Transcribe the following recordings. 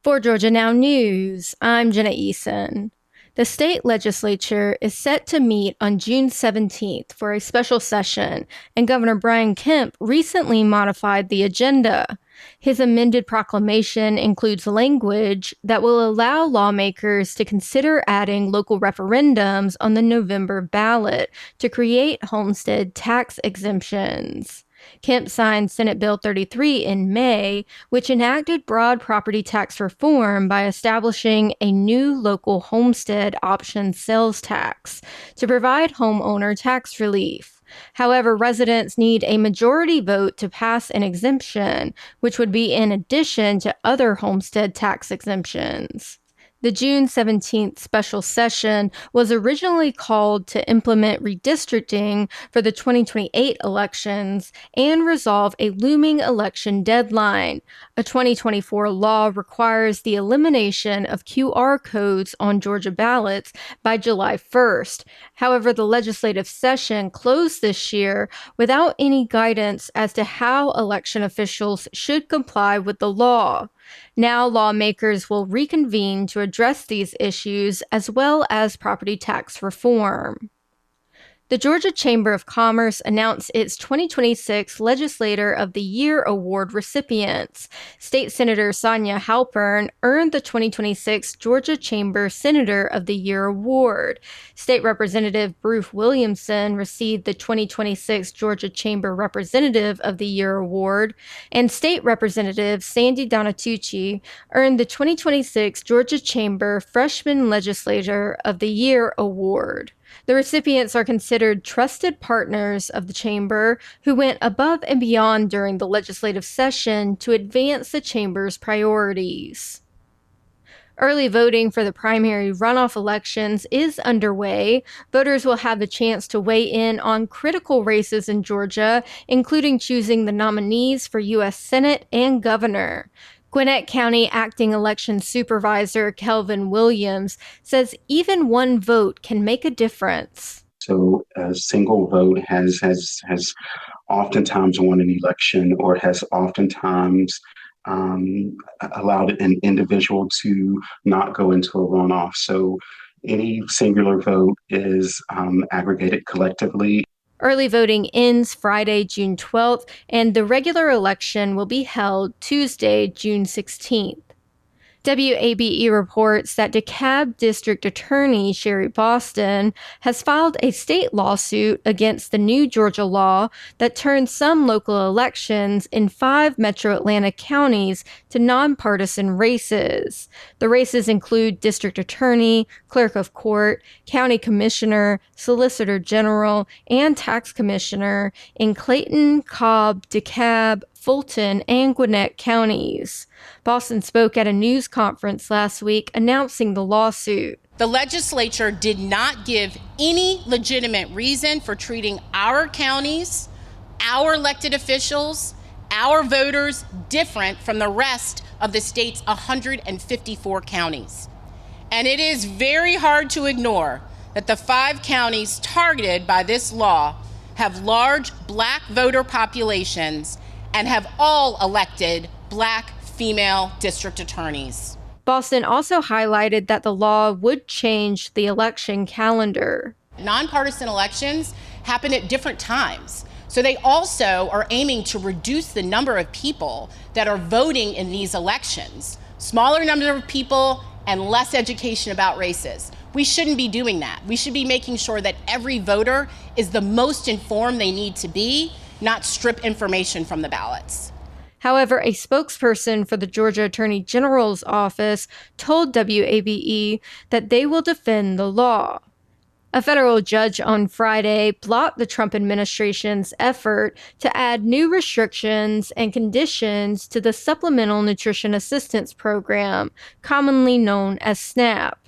For Georgia Now News, I'm Jenna Eason. The state legislature is set to meet on June 17th for a special session, and Governor Brian Kemp recently modified the agenda. His amended proclamation includes language that will allow lawmakers to consider adding local referendums on the November ballot to create homestead tax exemptions. Kemp signed Senate Bill 33 in May, which enacted broad property tax reform by establishing a new local homestead option sales tax to provide homeowner tax relief. However, residents need a majority vote to pass an exemption, which would be in addition to other homestead tax exemptions. The June 17th special session was originally called to implement redistricting for the 2028 elections and resolve a looming election deadline. A 2024 law requires the elimination of QR codes on Georgia ballots by July 1st. However, the legislative session closed this year without any guidance as to how election officials should comply with the law. Now, lawmakers will reconvene to address these issues as well as property tax reform. The Georgia Chamber of Commerce announced its 2026 Legislator of the Year Award recipients. State Senator Sonia Halpern earned the 2026 Georgia Chamber Senator of the Year Award. State Representative Bruce Williamson received the 2026 Georgia Chamber Representative of the Year Award, and State Representative Sandy Donatucci earned the 2026 Georgia Chamber Freshman Legislator of the Year Award. The recipients are considered trusted partners of the chamber who went above and beyond during the legislative session to advance the chamber's priorities. Early voting for the primary runoff elections is underway. Voters will have the chance to weigh in on critical races in Georgia, including choosing the nominees for U.S. Senate and governor. Gwinnett County Acting Election Supervisor Kelvin Williams says even one vote can make a difference. So a single vote has oftentimes won an election or has oftentimes allowed an individual to not go into a runoff. So any singular vote is aggregated collectively. Early voting ends Friday, June 12th, and the regular election will be held Tuesday, June 16th. WABE reports that DeKalb District Attorney Sherry Boston has filed a state lawsuit against the new Georgia law that turns some local elections in 5 metro Atlanta counties to nonpartisan races. The races include District Attorney, Clerk of Court, County Commissioner, Solicitor General, and Tax Commissioner in Clayton, Cobb, DeKalb, Fulton, and Gwinnett counties. Boston spoke at a news conference last week announcing the lawsuit. The legislature did not give any legitimate reason for treating our counties, our elected officials, our voters different from the rest of the state's 154 counties. And it is very hard to ignore that the 5 counties targeted by this law have large Black voter populations and have all elected Black female district attorneys. Boston also highlighted that the law would change the election calendar. Nonpartisan elections happen at different times, so they also are aiming to reduce the number of people that are voting in these elections. Smaller number of people and less education about races. We shouldn't be doing that. We should be making sure that every voter is the most informed they need to be, not strip information from the ballots. However, a spokesperson for the Georgia Attorney General's office told WABE that they will defend the law. A federal judge on Friday blocked the Trump administration's effort to add new restrictions and conditions to the Supplemental Nutrition Assistance Program, commonly known as SNAP.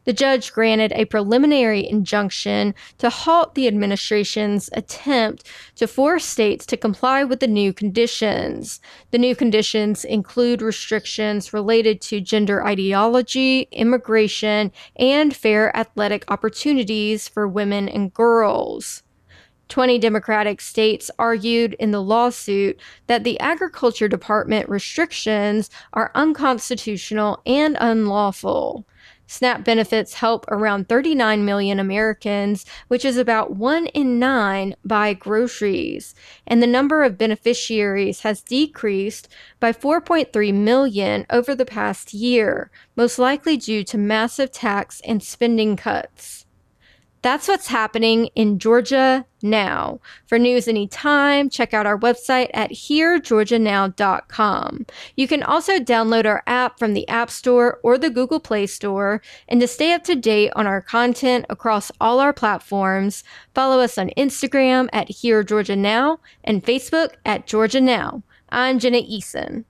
The judge granted a preliminary injunction to halt the administration's attempt to force states to comply with the new conditions. The new conditions include restrictions related to gender ideology, immigration, and fair athletic opportunities for women and girls. 20 Democratic states argued in the lawsuit that the Agriculture Department restrictions are unconstitutional and unlawful. SNAP benefits help around 39 million Americans, which is about 1 in 9 buy groceries, and the number of beneficiaries has decreased by 4.3 million over the past year, most likely due to massive tax and spending cuts. That's what's happening in Georgia now. For news anytime, check out our website at heargeorgianow.com. You can also download our app from the App Store or the Google Play Store. And to stay up to date on our content across all our platforms, follow us on Instagram at Hear Georgia Now and Facebook at Georgia Now. I'm Jenna Eason.